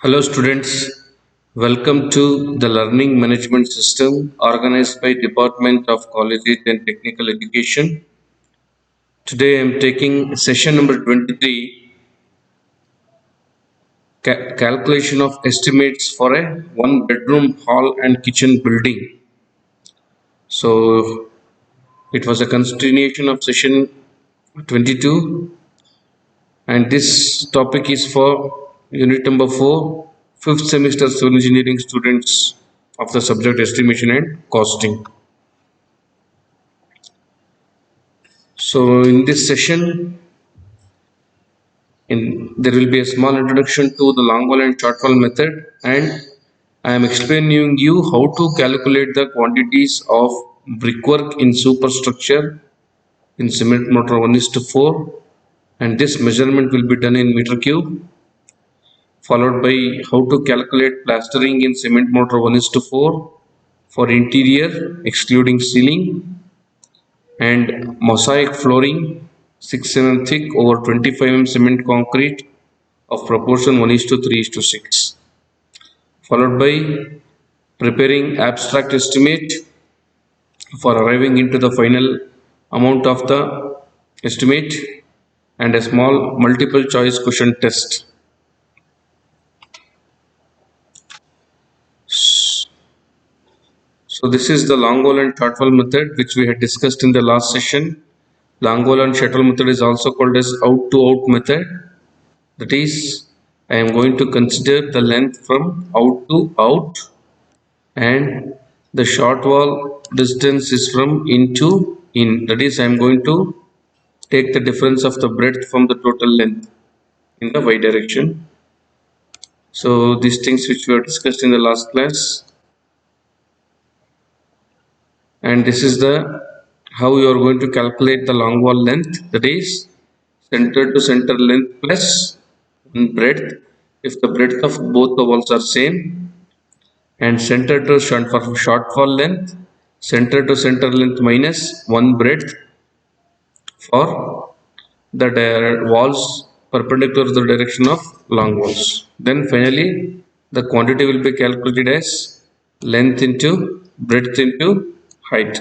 Hello students, welcome to the Learning Management System organized by Department of Colleges and Technical Education. Today I am taking session number 23, calculation of estimates for a one bedroom hall and kitchen building. So it was a continuation of session 22, and this topic is for unit number 4, fifth semester civil engineering students of the subject estimation and costing. So in this session, there will be a small introduction to the long wall and short wall method, and I am explaining you how to calculate the quantities of brickwork in superstructure in cement mortar 1:4, and this measurement will be done in meter cube, followed by how to calculate plastering in cement mortar 1:4 for interior excluding ceiling, and mosaic flooring 6 mm thick over 25 mm cement concrete of proportion 1:3:6, followed by preparing abstract estimate for arriving into the final amount of the estimate, and a small multiple choice question test. So this is the long wall and short wall method which we had discussed in the last session. Long wall and short wall method is also called as out to out method. That is, I am going to consider the length from out to out, and the short wall distance is from in to in. That is, I am going to take the difference of the breadth from the total length in the y direction. So these things which we have discussed in the last class, and this is the how you are going to calculate the long wall length. That is, center to center length plus breadth if the breadth of both the walls are same, and center to short wall length, center to center length minus one breadth for the walls perpendicular to the direction of long walls. Then finally the quantity will be calculated as length into breadth into height.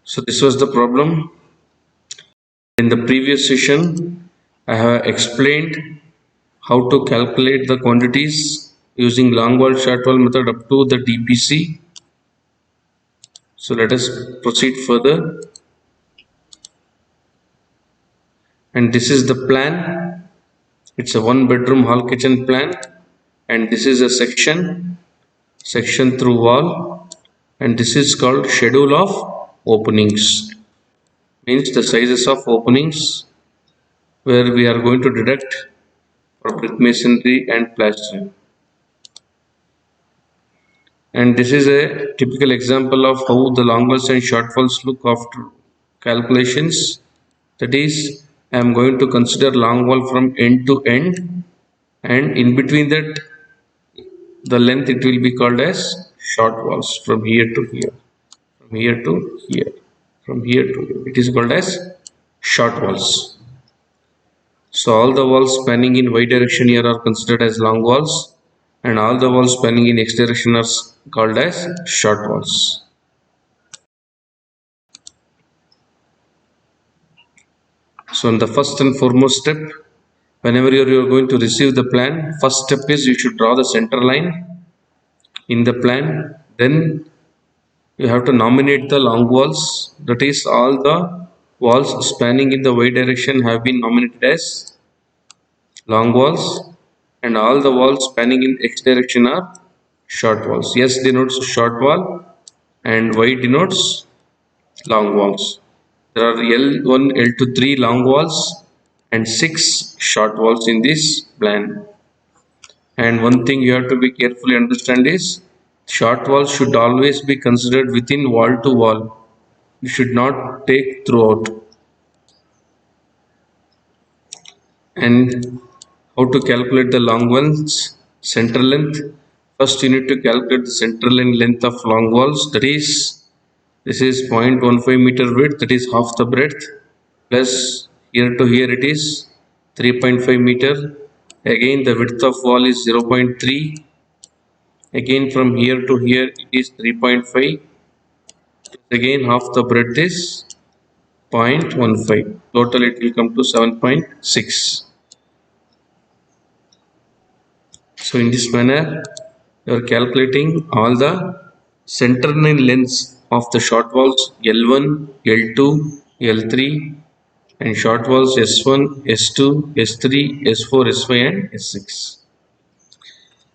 So this was the problem. In the previous session I have explained how to calculate the quantities using long wall short wall method up to the DPC. So let us proceed further. And this is the plan. It's a one bedroom hall kitchen plan, and this is a section through wall, and this is called schedule of openings, means the sizes of openings where we are going to deduct for brick masonry and plastering. And this is a typical example of how the long walls and short walls look after calculations. That is, I am going to consider long wall from end to end, and in between that the length it will be called as short walls from here to here, from here to here, from here to here. It is called as short walls. So all the walls spanning in y direction here are considered as long walls, and all the walls spanning in x direction are called as short walls. So in the first and foremost step, whenever you are going to receive the plan, first step is you should draw the center line in the plan. Then you have to nominate the long walls. That is, all the walls spanning in the y direction have been nominated as long walls, and all the walls spanning in x direction are short walls. S denotes short wall and Y denotes long walls. There are L1, L2, 3 long walls and 6 short walls in this plan. And one thing you have to be carefully understand is short walls should always be considered within wall to wall. You should not take throughout. And how to calculate the long walls center length? First you need to calculate the center line length of long walls. That is, This is 0.15 meter width, that is half the breadth, plus here to here it is 3.5 meter. Again the width of wall is 0.3. Again from here to here it is 3.5. Again half the breadth is 0.15. Total it will come to 7.6. So in this manner you are calculating all the center line lengths of the short walls L1, L2, L3 and short walls S1, S2, S3, S4, S5 and S6.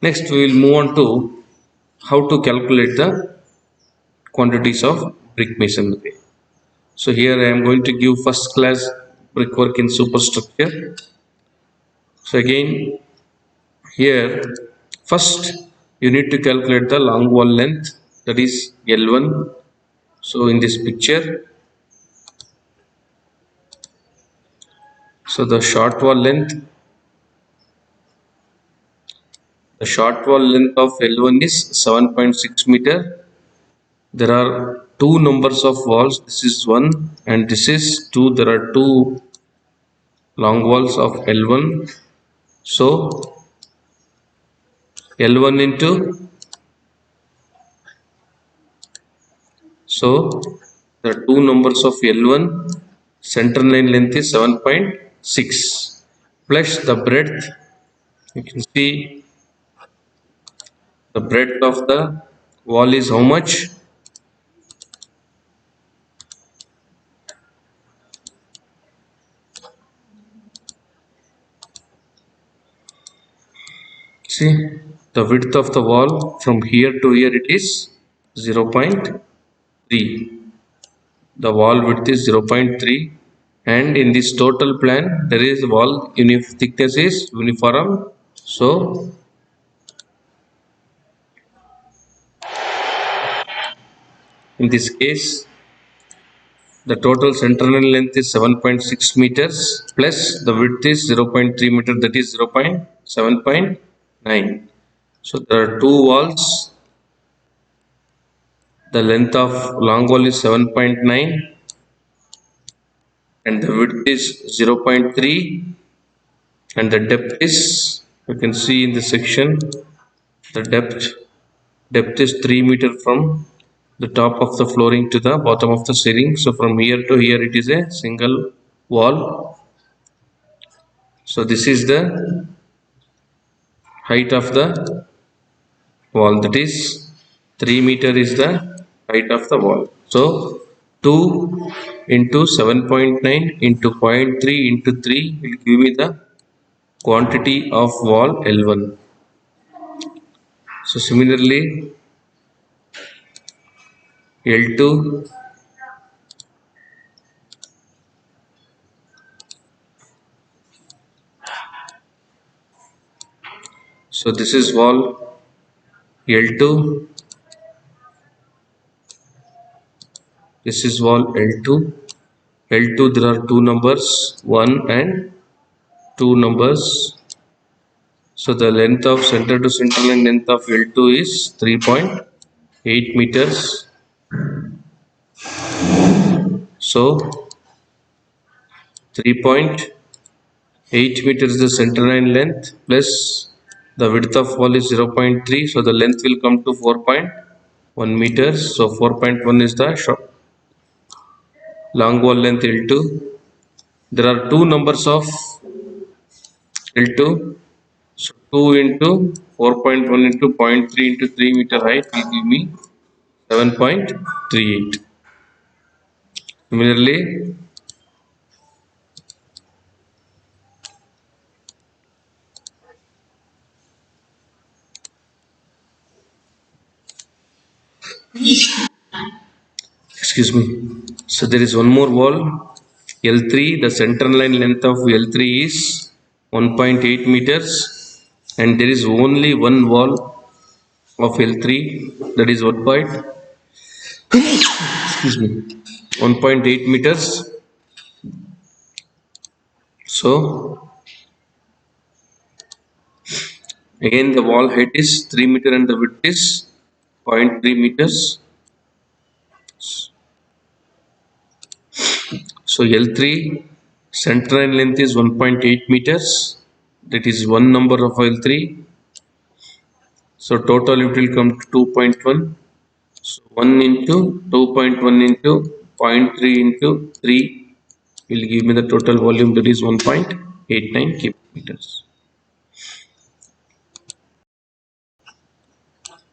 Next we will move on to how to calculate the quantities of brick masonry. So here I am going to give first class brickwork in superstructure. So again here first you need to calculate the long wall length, that is L1. So in this picture, so the short wall length of L1 is 7.6 meter. There are two numbers of walls, this is 1 and this is 2. There are two long walls of L1. So L1 into, so the two numbers of L1, center line length is 7.6 plus the breadth. You can see the breadth of the wall is how much? See, the width of the wall from here to here it is 0.3. The wall width is 0.3 and in this total plan there is wall thickness is uniform. So in this case the total central length is 7.6 meters plus the width is 0.3 meter, that is 7.9. So there are two walls. The length of long wall is 7.9 and the width is 0.3 and the depth is, you can see in the section, the depth is 3 meter from the top of the flooring to the bottom of the ceiling. So from here to here it is a single wall. So this is the height of the wall, that is 3 meter is the height of the wall. So 2 into 7.9 into 0.3 into 3 will give me the quantity of wall L1. So similarly L2, so this is wall L2, this is wall L2. L2 there are two numbers 1 and 2 numbers. So the length of center to center line length of L2 is 3.8 meters. So 3.8 meters is the center line length plus the width of wall is 0.3. So the length will come to 4.1 meters. So 4.1 is the long wall length L2. There are two numbers of L2. So 2 into 4.1 into 0.3 into 3 meter height will give me 7.38. Similarly, excuse me. So there is one more wall L3. The center line length of L3 is 1.8 meters and there is only one wall of L3, that is 1 point, excuse me, 1.8 meters. So again the wall height is 3 meter and the width is 0.3 meters. So L3 center line length is 1.8 meters. That is one number of L3. So total it will come to 2.1. So 1 into 2.1 into 0.3 into 3 will give me the total volume, that is 1.89 cubic meters.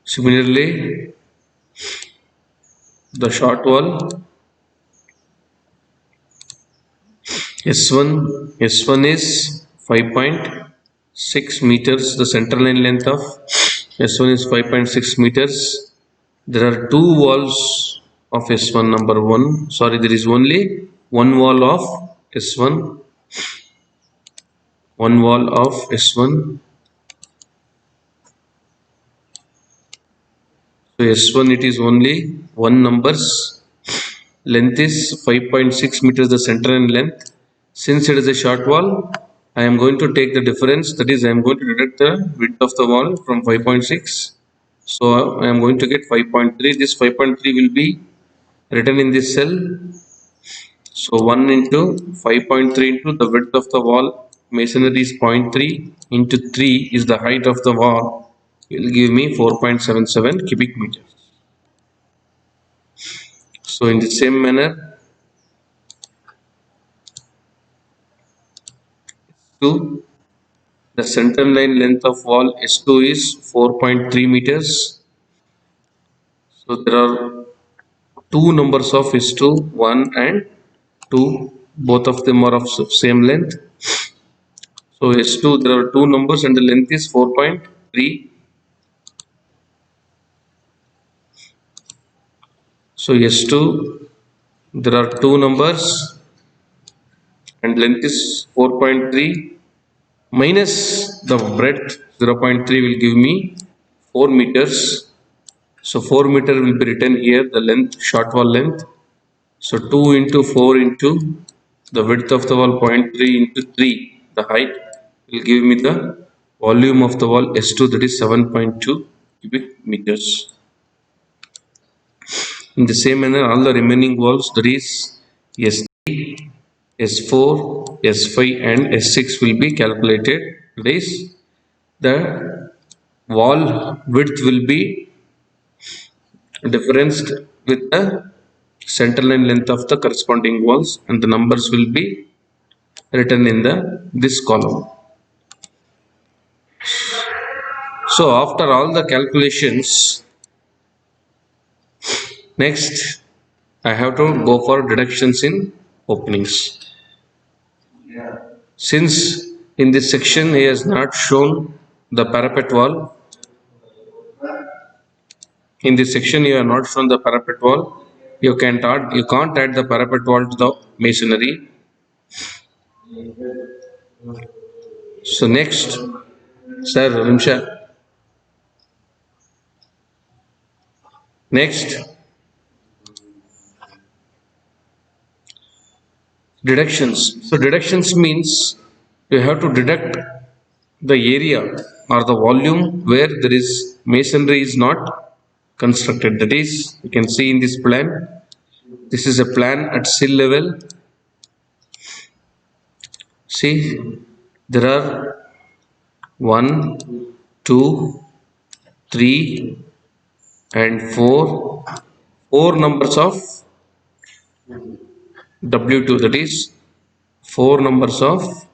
Similarly, the short wall S1 is 5.6 meters. The center line length of S1 is 5.6 meters. There are two walls of S1 number 1. Sorry, there is only one wall of S1. One wall of S1. So S1 it is only one numbers. Length is 5.6 meters the center line length. Since it is a short wall, I am going to take the difference, that is I am going to deduct the width of the wall from 5.6. So I am going to get 5.3. This 5.3 will be written in this cell. So 1 into 5.3 into the width of the wall, masonry is 0.3 into 3 is the height of the wall. It will give me 4.77 cubic meters. So in the same manner, 2, the center line length of wall S2 is 4.3 meters. So there are two numbers of S2, 1 and 2. Both of them are of same length. So S2, there are two numbers and the length is 4.3. So S2, there are two numbers and length is 4.3 minus the breadth 0.3 will give me 4 meters. So 4 meter will be written here, the length, short wall length. So 2 into 4 into the width of the wall 0.3 into 3, the height will give me the volume of the wall S2, that is 7.2 cubic meters. In the same manner, all the remaining walls, that is S3, S4, S5 and S6 will be calculated. That is, the wall width will be differenced with the center line length of the corresponding walls and the numbers will be written in this column. So after all the calculations, next I have to go for deductions in openings. Since in this section he has not shown the parapet wall, in this section you have not shown the parapet wall, you can't add the parapet wall to the masonry. So next, sir, Rimsha. Next, deductions. So deductions means you have to deduct the area or the volume where there is masonry is not constructed. That is, you can see in this plan. This is a plan at sill level. See, there are 1, 2, 3 and 4. 4 numbers of W2, that is 4 numbers of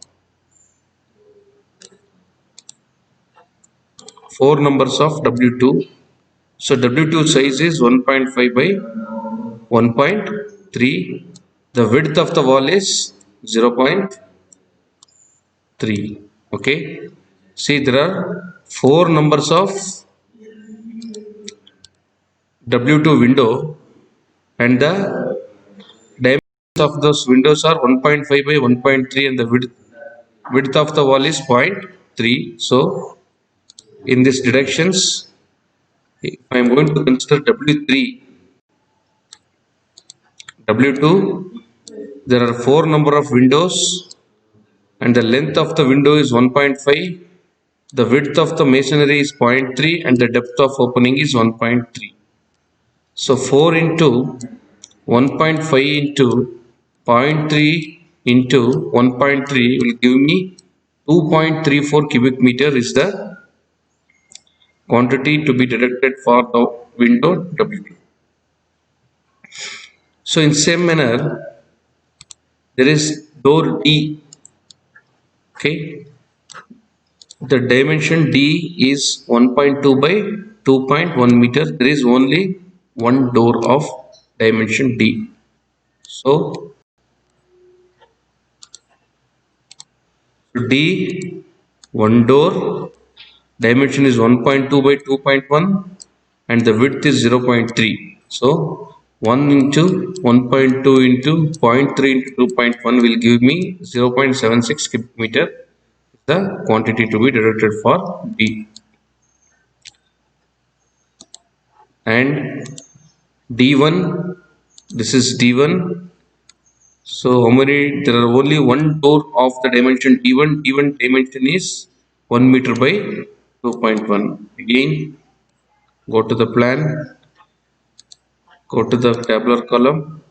4 numbers of W2. So W2 size is 1.5 by 1.3. The width of the wall is 0.3. Okay. See, there are 4 numbers of W2 window and the dimensions of those windows are 1.5 by 1.3 and the width of the wall is 0.3. So in these deductions, if I am going to consider W3, W2, there are 4 number of windows and the length of the window is 1.5, the width of the masonry is 0.3 and the depth of opening is 1.3. So 4 into 1.5 into 0.3 into 1.3 will give me 2.34 cubic meter is the quantity to be deducted for the window W2. So in same manner, there is door D. Okay, the dimension D is 1.2 by 2.1 meter. There is only one door of dimension D. So D, one door, dimension is 1.2 by 2.1 and the width is 0.3. So 1 into 1.2 into 0.3 into 2.1 will give me 0.76 cubic meter, the quantity to be deducted for D. And D1, this is D1. So how many? There are only one door of the dimension D1. D1 dimension is 1 meter by 2.1. Again, go to the plan, go to the tabular column.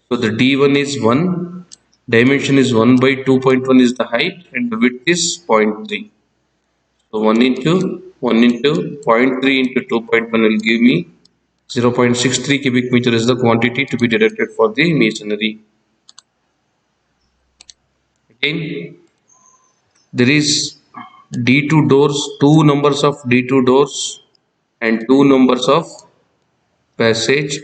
So the D1 is 1, dimension is 1 by 2.1 is the height and the width is 0.3. So 1 into 0.3 into 2.1 will give me 0.63 cubic meter is the quantity to be deducted for the masonry. Again, there is D2 doors, two numbers of D2 doors and two numbers of passage.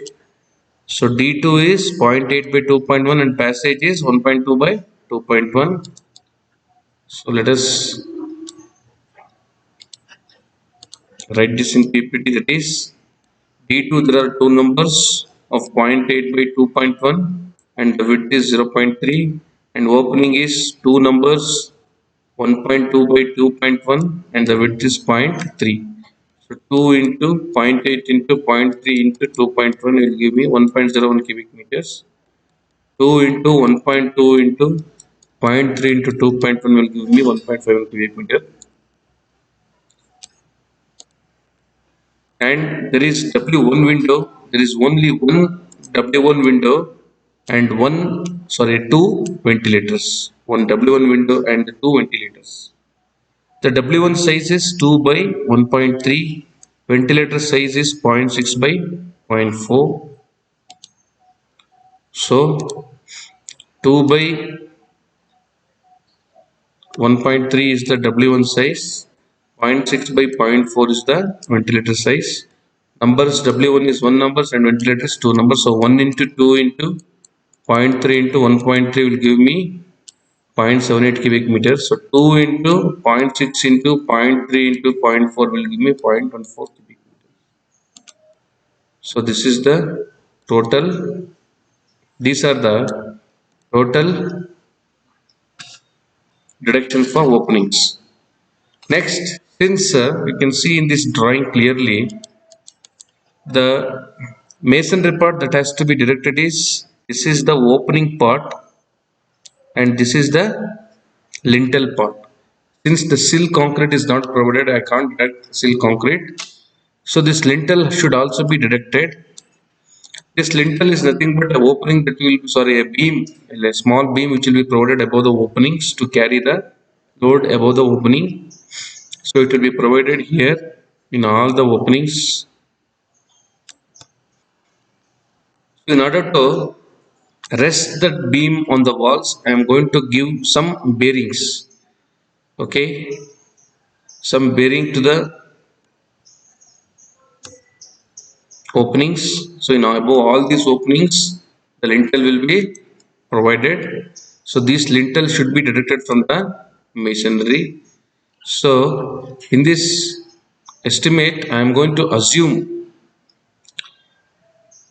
So D2 is 0.8 by 2.1 and passage is 1.2 by 2.1. So let us write this in PPT, that is D2 there are two numbers of 0.8 by 2.1 and the width is 0.3 and opening is two numbers 1.2 by 2.1 and the width is 0.3. So 2 into 0.8 into 0.3 into 2.1 will give me 1.01 cubic meters. 2 into 1.2 into 0.3 into 2.1 will give me 1.5 cubic meter. And there is W1 window. There is only one W1 window and two ventilators. One W1 window and two ventilators. The W1 size is 2 by 1.3. Ventilator size is 0.6 by 0.4. So 2 by 1.3 is the W1 size. 0.6 by 0.4 is the ventilator size. Numbers W1 is 1 numbers and ventilator is 2 numbers. So 1 into 2 into 0.3 into 1.3 will give me 0.78 cubic meters. So 2 into 0.6 into 0.3 into 0.4 will give me 0.14 cubic meters. So this is the total. These are the total deduction for openings. Next, since you can see in this drawing clearly, the masonry part that has to be deducted is this is the opening part and this is the lintel part. Since the sill concrete is not provided, I can't deduct sill concrete. So this lintel should also be deducted. This lintel is nothing but a opening that will, sorry, a beam, a small beam which will be provided above the openings to carry the load above the opening. So it will be provided here in all the openings. In order to rest that beam on the walls, I am going to give some bearings. Okay, some bearing to the openings. So in above all these openings, the lintel will be provided. So this lintel should be deducted from the masonry. So in this estimate, I am going to assume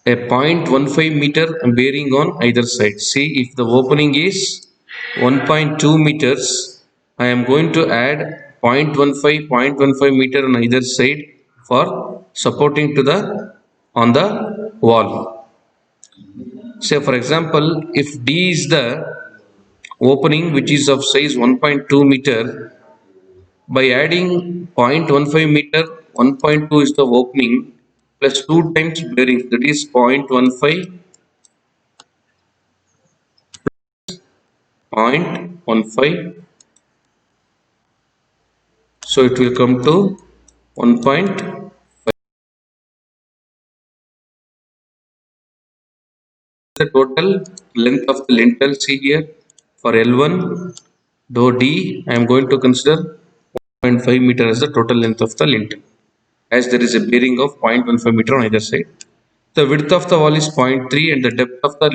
a 0.15 meter bearing on either side. See, if the opening is 1.2 meters, I am going to add 0.15 meter on either side for supporting to the on the wall. Say for example, if D is the opening which is of size 1.2 meter, by adding 0.15 meter, 1.2 is the opening plus 2 times bearings, that is 0.15 0.15. So it will come to 1.5. The total length of the lintel. See here, for L1 dou D, I am going to consider 0.5 meter as the total length of the lintel, as there is a bearing of 0.15 meter on either side. The width of the wall is 0.3 and the depth of the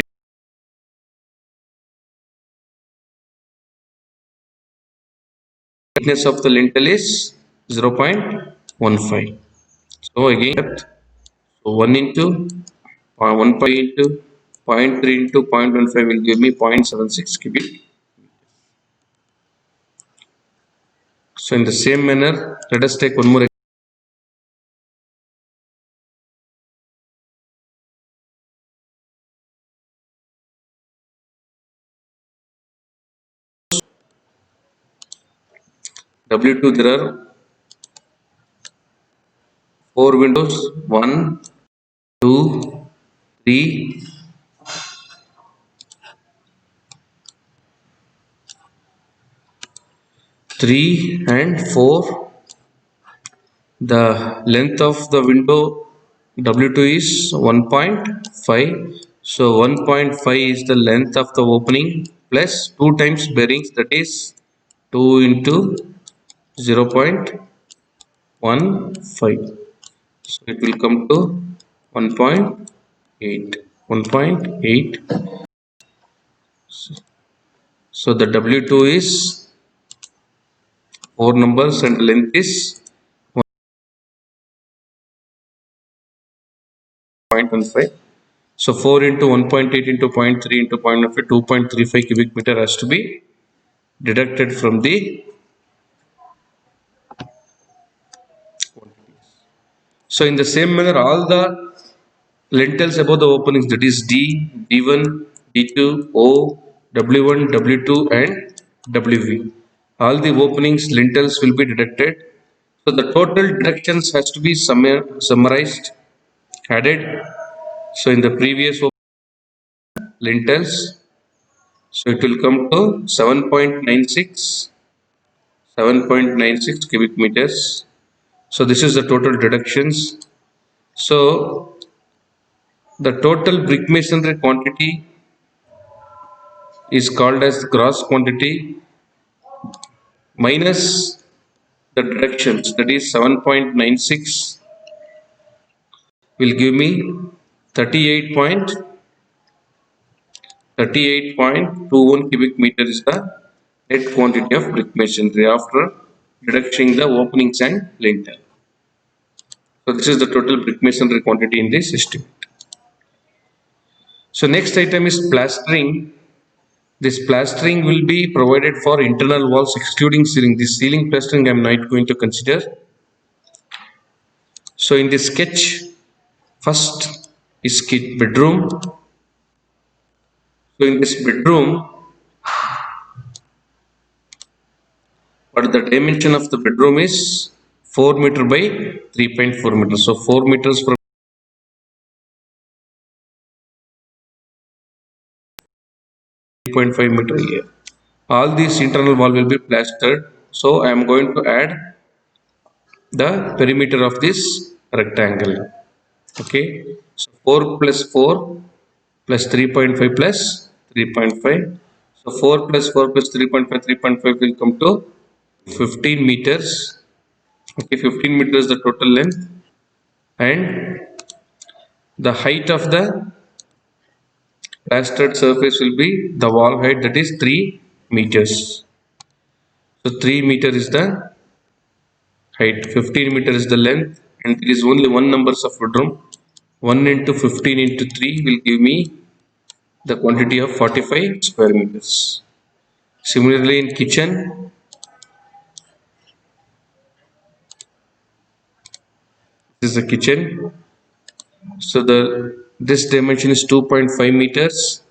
thickness of the lintel is 0.15. So again, depth, so 1 into 1 into 0.3 into 0.15 will give me 0.76 cubic. So in the same manner, let us take one more. W2, there are 4 windows, 1, 2, 3, 3 and 4. The length of the window W2 is 1.5. So 1.5 is the length of the opening plus 2 times bearings, that is 2 into 0.15. So it will come to 1.8. 1.8. So the W2 is 4 numbers and length is 0.15. So 4 into 1.8 into 0.3 into 0.15, 2.35 cubic meter has to be deducted from the. So in the same manner, all the lintels above the openings, that is D, D1, D2, O, W1, W2 and WV. All the openings lintels will be deducted. So the total deductions has to be summarized, added. So in the previous lintels, so it will come to 7.96 cubic meters. So this is the total deductions. So the total brick masonry quantity is called as gross quantity minus the deductions, that is 7.96 will give me 38.21 cubic meter is the net quantity of brick masonry after deducting the openings and lintel. So this is the total brick masonry quantity in this estimate. So next item is plastering. This plastering will be provided for internal walls excluding ceiling. This ceiling plastering I am not going to consider. So in this sketch, first is bedroom. So in this bedroom, what the dimension of the bedroom is 4 meter by 3.4 meters. So 4 meters from 3.5 meter here. All these internal wall will be plastered. So I am going to add the perimeter of this rectangle. Okay. So 4 plus 4 plus 3.5 plus 3.5. So 4 plus 4 plus 3.5, 3.5 will come to 15 meters. Okay, 15 meters the total length, and the height of the plastered surface will be the wall height, that is 3 meters. So 3 meter is the height, 15 meter is the length, and there is only one numbers of bedroom. 1 into 15 into 3 will give me the quantity of 45 square meters. Similarly in kitchen, this is the kitchen. So this dimension is 2.5 meters.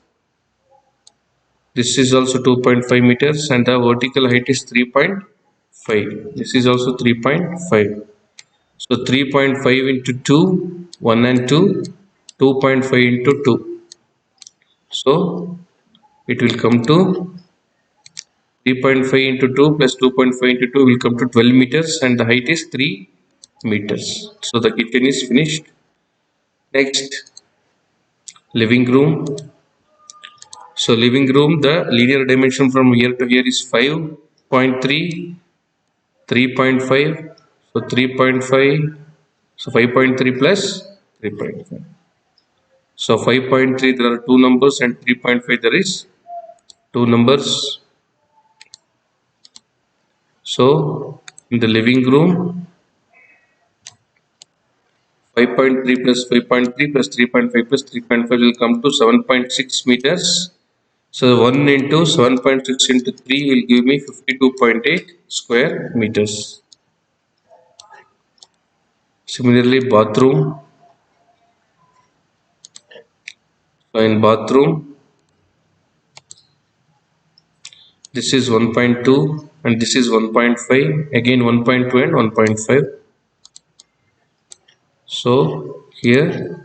This is also 2.5 meters and the vertical height is 3.5. This is also 3.5. So 3.5 into 2, 1 and 2, 2.5 into 2. So it will come to 3.5 into 2 plus 2.5 into 2 will come to 12 meters, and the height is 3 meters. So the kitchen is finished. Next, living room. So living room, the linear dimension from here to here is 5.3, 3.5. So 3.5. So 5.3 plus 3.5. So 5.3 there are two numbers, and 3.5 there is two numbers. So in the living room, 5.3 plus 5.3 plus 3.5 plus 3.5 will come to 7.6 meters. So 1 into 7.6 into 3 will give me 52.8 square meters. Similarly, bathroom. So in bathroom, this is 1.2 and this is 1.5. Again 1.2 and 1.5. So here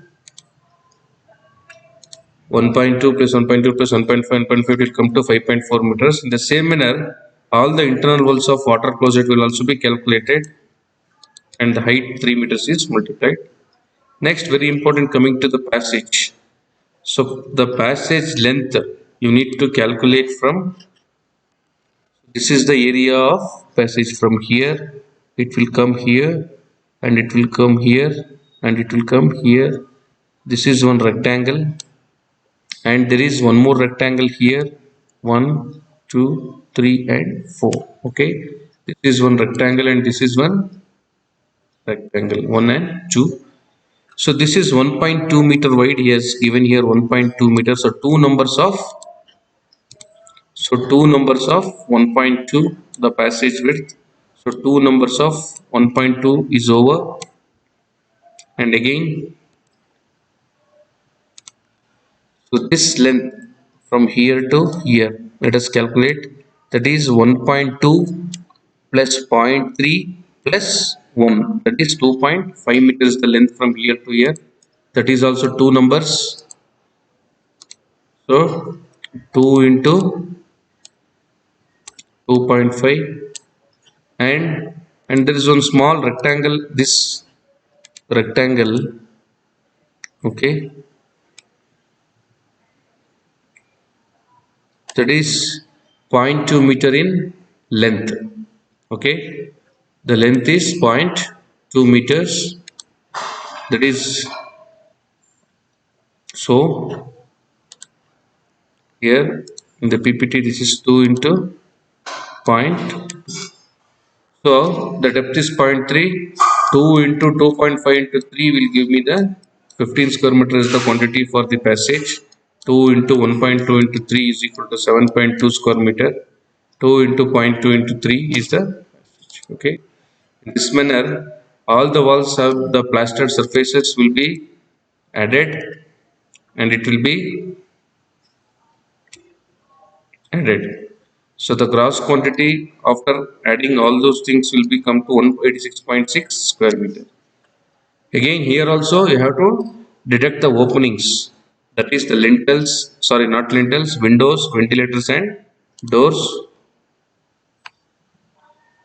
1.2 plus 1.2 plus 1.5 1.5 will come to 5.4 meters. In the same manner, all the internal walls of water closet will also be calculated, and the height 3 meters is multiplied. Next, very important, coming to the passage. So the passage length you need to calculate from, this is the area of passage from here. It will come here, and it will come here, and it will come here. This is one rectangle, and there is one more rectangle here. 1, 2, 3, and 4. Okay, this is one rectangle, and this is one rectangle, 1 and 2. So this is 1.2 meter wide. He has given here 1.2 meters. So two numbers of 1.2, the passage width. So two numbers of 1.2 is over, and again, so this length from here to here, let us calculate. That is 1.2 plus 0.3 plus 1, that is 2.5 meters the length from here to here. That is also two numbers. So 2 into 2.5, and there is one small rectangle, this rectangle. Okay, that is 0.2 meter in length. Okay, the length is 0.2 meters. That is, so here in the PPT, this is 2 into point. So the depth is 0.3. 2 into 2.5 into 3 will give me the 15 square meter is the quantity for the passage. 2 into 1.2 into 3 is equal to 7.2 square meter. 2 into 0.2 into 3 is the passage. Okay, in this manner, all the walls have the plastered surfaces will be added, and it will be added. So the gross quantity after adding all those things will become to 186.6 square meter. Again, here also you have to deduct the openings, that is the lintels, sorry, not lintels, windows, ventilators, and doors.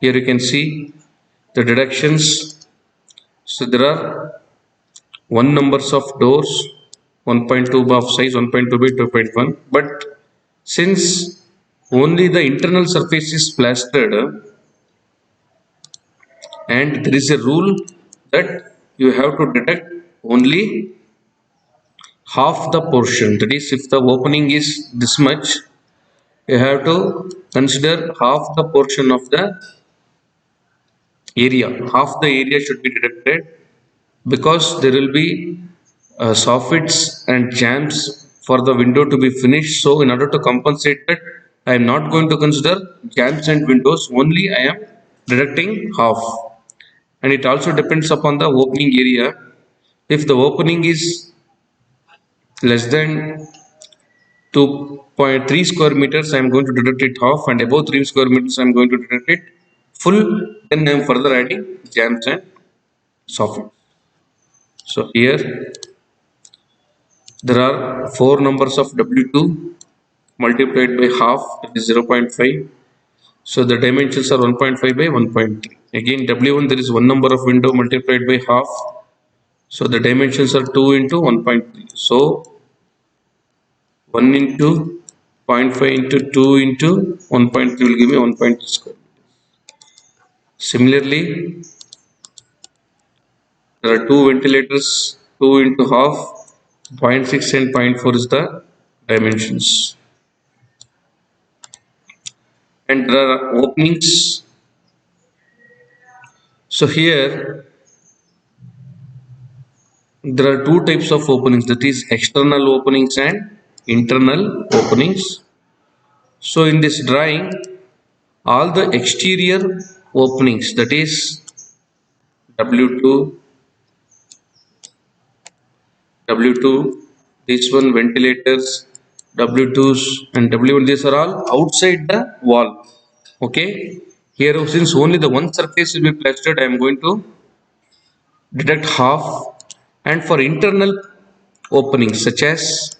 Here you can see the deductions. So there are one numbers of doors, 1.2 of size, 1.2 by 2.1, but since only the internal surface is plastered, and there is a rule that you have to deduct only half the portion. That is, if the opening is this much, you have to consider half the portion of the area. Half the area should be deducted, because there will be soffits and jambs for the window to be finished. So in order to compensate that, I am not going to consider jambs and windows, only I am deducting half. And it also depends upon the opening area. If the opening is less than 2.3 square meters, I am going to deduct it half, and above 3 square meters I am going to deduct it full. Then I am further adding jambs and soffits. So here there are four numbers of W2 multiplied by half, that is 0.5. So the dimensions are 1.5 by 1.3. Again W1 there is one number of window multiplied by half. So the dimensions are 2 into 1.3. So 1 into 0.5 into 2 into 1.3 will give me 1.3 square. Similarly, there are two ventilators, 2 into half, 0.6 and 0.4 is the dimensions. And there are openings. So here there are two types of openings, that is external openings and internal openings. So in this drawing, all the exterior openings, that is W2, W2, this one ventilators, W2s and W1, these are all outside the wall. Okay. Here since only the one surface will be plastered, I am going to deduct half. And for internal openings such as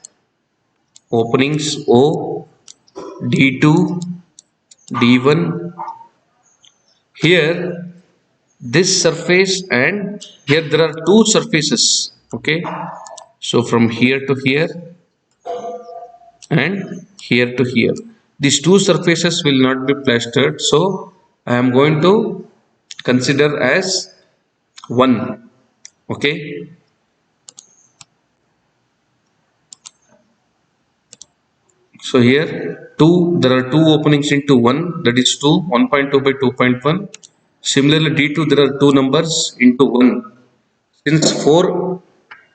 openings O, D2, D1, here this surface and here there are two surfaces. Okay. So from here to here and here to here, these two surfaces will not be plastered, so I am going to consider as one. Okay. So here there are two openings into one, that is 2, 1.2 by 2.1. Similarly D2 there are two numbers into 1. Since four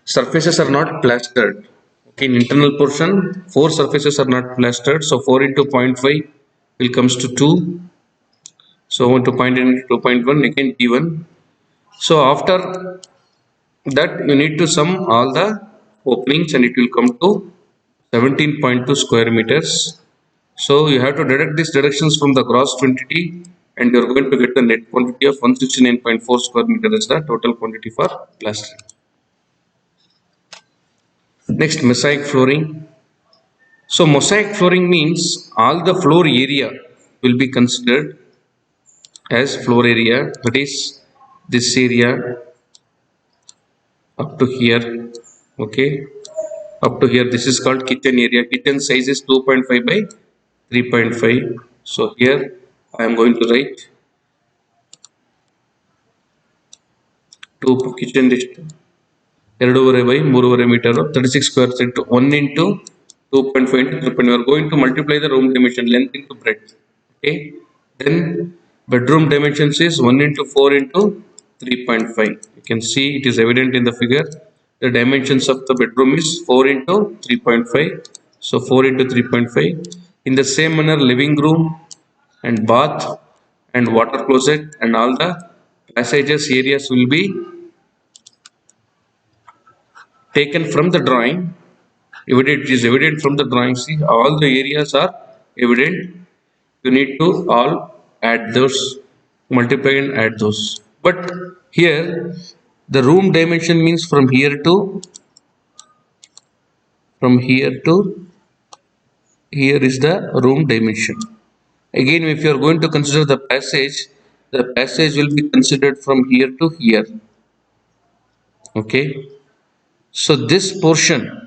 surfaces are not plastered, okay, in internal portion four surfaces are not plastered, so 4 into 0.5 will comes to 2. So 1 to 2.1 again D1. So after that you need to sum all the openings and it will come to 17.2 square meters. So you have to deduct these deductions from the gross quantity and you are going to get the net quantity of 169.4 square meter as the total quantity for plastering. Next, mosaic flooring. So mosaic flooring means all the floor area will be considered as floor area, that is this area up to here. Okay, up to here this is called kitchen area. Kitchen size is 2.5 by 3.5. So here I am going to write 2 kitchen distance 2.5 by 3.5 meter 36 square feet 1 into 2.5 into 3.5. We are going to multiply the room dimension length into breadth. Okay, then bedroom dimensions is 1 into 4 into 3.5. You can see it is evident in the figure. The dimensions of the bedroom is 4 into 3.5. So 4 into 3.5. In the same manner, living room and bath and water closet and all the passages areas will be taken from the drawing. Evident, it is evident from the drawing. See, all the areas are evident. You need to all add those, multiply and add those. But here the room dimension means from here to here is the room dimension. Again, if you are going to consider the passage will be considered from here to here. Okay, so this portion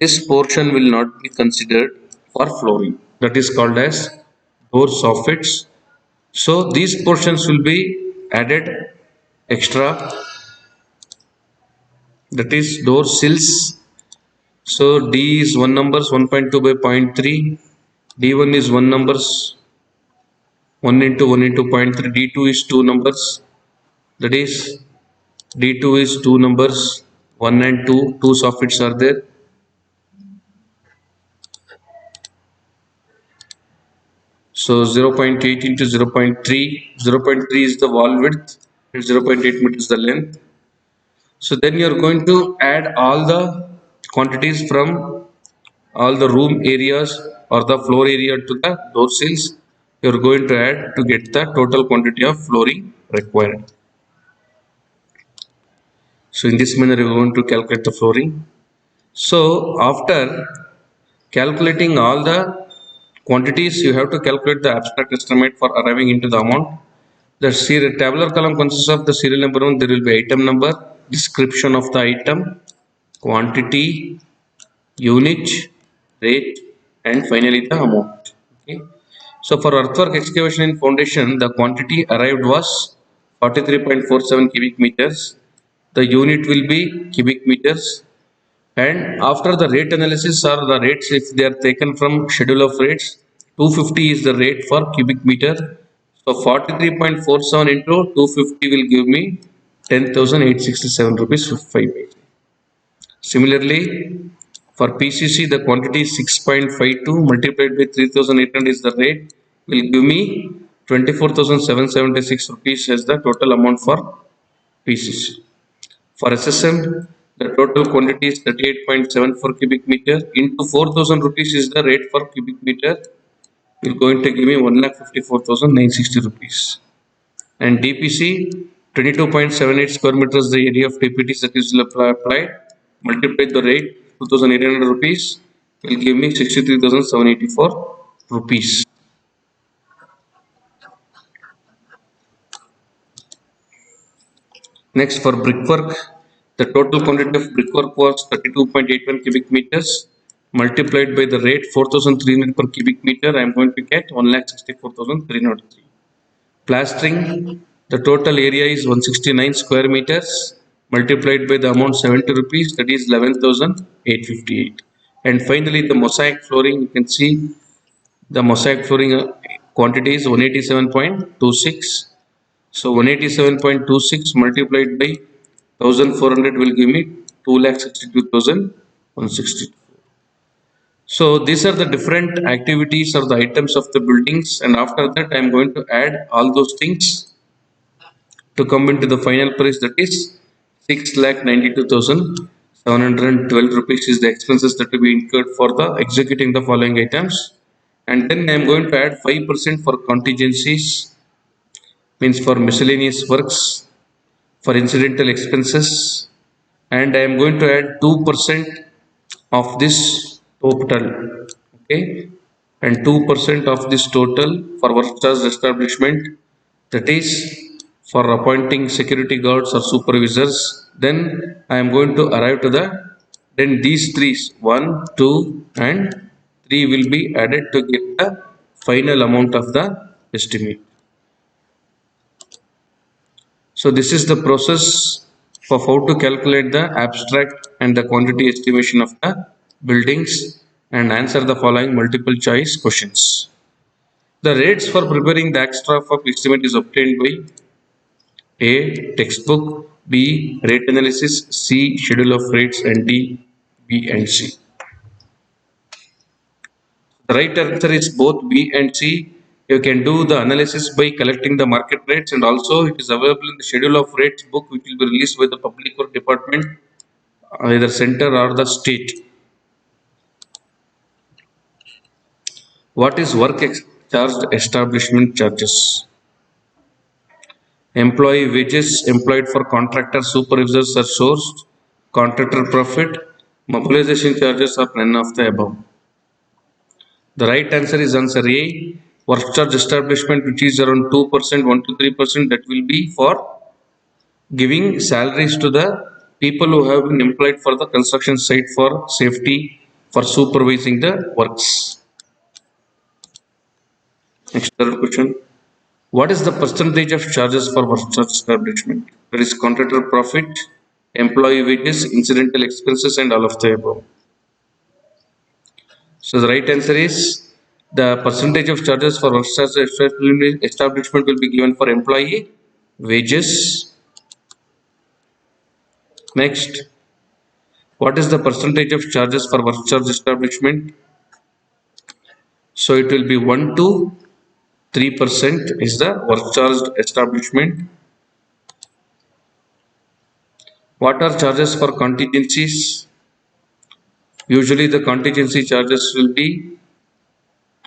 will not be considered for flooring. That is called as door soffits. So these portions will be added extra, that is door sills. So D is one numbers 1.2 by 0.3, D1 is one numbers 1 into 1 into 0.3, D2 is two numbers, that is D2 is two numbers 1 and 2, two soffits are there. So 0.8 into 0.3, 0.3 is the wall width and 0.8 meters the length. So then you are going to add all the quantities from all the room areas or the floor area to the door sills. You are going to add to get the total quantity of flooring required. So in this manner you are going to calculate the flooring. So after calculating all the Quantities, you have to calculate the abstract estimate for arriving into the amount. The tabular column consists of the serial number one, there will be item number, description of the item, quantity, unit, rate, and finally the amount. Okay. So for earthwork excavation in foundation, the quantity arrived was 43.47 cubic meters. The unit will be cubic meters. And after the rate analysis or the rates, if they are taken from schedule of rates, 250 is the rate for cubic meter. So 43.47 into 250 will give me 10,867 rupees 55 paise. Similarly, for PCC, the quantity is 6.52 multiplied by 3,800 is the rate, will give me 24,776 rupees as the total amount for PCC. For SSM, the total quantity is 38.74 cubic meter into 4,000 rupees is the rate for cubic meter, will going to give me 1,54,960 rupees. And DPC, 22.78 square meters the area of TPT that is applied, multiply the rate 2,800 rupees, will give me 63,784 rupees. Next, for brickwork, the total quantity of brickwork was 32.81 cubic meters multiplied by the rate 4,300 per cubic meter. I am going to get 1,64,303. Plastering, the total area is 169 square meters multiplied by the amount 70 rupees, that is 11,858. And finally, the mosaic flooring, you can see the mosaic flooring quantity is 187.26. So 187.26 multiplied by 1400 will give me 2,62,160. So these are the different activities or the items of the buildings, and after that I am going to add all those things to come into the final price, that is 6,92,712 rupees is the expenses that will be incurred for the executing the following items. And then I am going to add 5% for contingencies, means for miscellaneous works, for incidental expenses, and I am going to add 2% of this total. Okay, and 2% of this total for work charge establishment, that is for appointing security guards or supervisors. Then I am going to arrive to the, then these three 1, 2 and 3 will be added to get the final amount of the estimate. So this is the process of how to calculate the abstract and the quantity estimation of the buildings and answer the following multiple choice questions. The rates for preparing the extra of estimate is obtained by A. Textbook, B. Rate analysis, C. Schedule of rates, and D. B and C. The right answer is both B and C. You can do the analysis by collecting the market rates, and also it is available in the schedule of rates book, which will be released by the public work department, either center or the state. What is work charged establishment charges? Employee wages employed for contractor supervisors are sourced, contractor profit, mobilization charges are none of the above. The right answer is answer A. Work charge establishment, which is around 2%, 1 to 3%, that will be for giving salaries to the people who have been employed for the construction site for safety, for supervising the works. Next question. What is the percentage of charges for work charge establishment? That is contractor profit, employee wages, incidental expenses, and all of the above. So the right answer is the percentage of charges for work charge establishment will be given for employee wages. Next, what is the percentage of charges for work charge establishment? So it will be 1 to 3% is the work charged establishment. What are charges for contingencies? Usually the contingency charges will be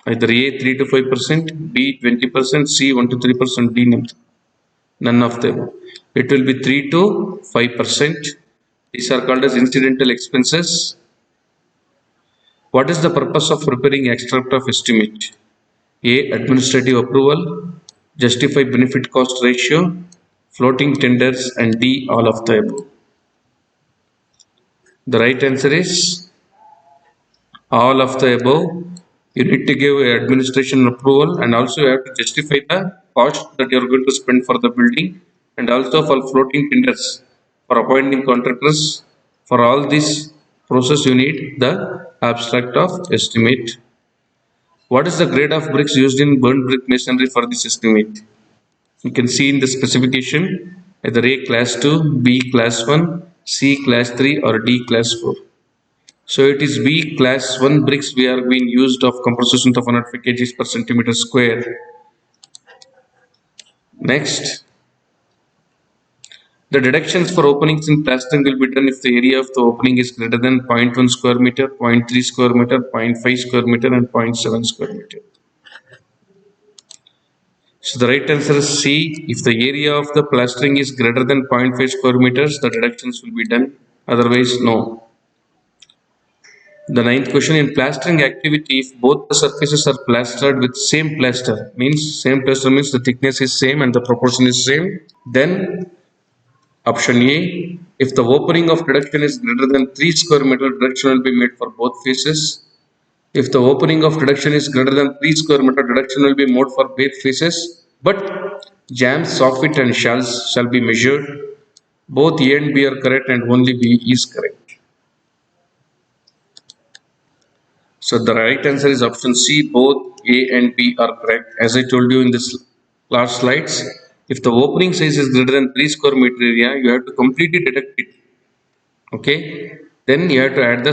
either A 3 to 5%, B 20%, C 1 to 3%, D none of them. It will be 3 to 5%. These are called as incidental expenses. What is the purpose of preparing extract of estimate? A. Administrative approval, justify benefit cost ratio, floating tenders, and D. All of the above. The right answer is all of the above. You need to give administration approval, and also you have to justify the cost that you are going to spend for the building, and also for floating tenders for appointing contractors. For all this process, you need the abstract of estimate. What is the grade of bricks used in burnt brick masonry for this estimate? You can see in the specification either A class 2, B class 1, C class 3, or D class 4. So it is B class 1 bricks we are being used of compressor strength of 105 kgs per centimeter square. Next, the deductions for openings in plastering will be done if the area of the opening is greater than 0.1 square meter, 0.3 square meter, 0.5 square meter, and 0.7 square meter. So the right answer is C. If the area of the plastering is greater than 0.5 square meters, the deductions will be done. Otherwise, no. The ninth question, in plastering activity, if both the surfaces are plastered with same plaster, means the thickness is same and the proportion is same, then option A, if the opening of deduction is greater than 3 square meter, deduction will be made for both faces. If the opening of deduction is greater than 3 square meter, deduction will be made for both faces, but jambs, soffit and shells shall be measured. Both A and B are correct and only B is correct. So the right answer is option C. Both A and B are correct. As I told you in this last slides, if the opening size is greater than 3 square meter area, you have to completely deduct it. Okay. Then you have to add the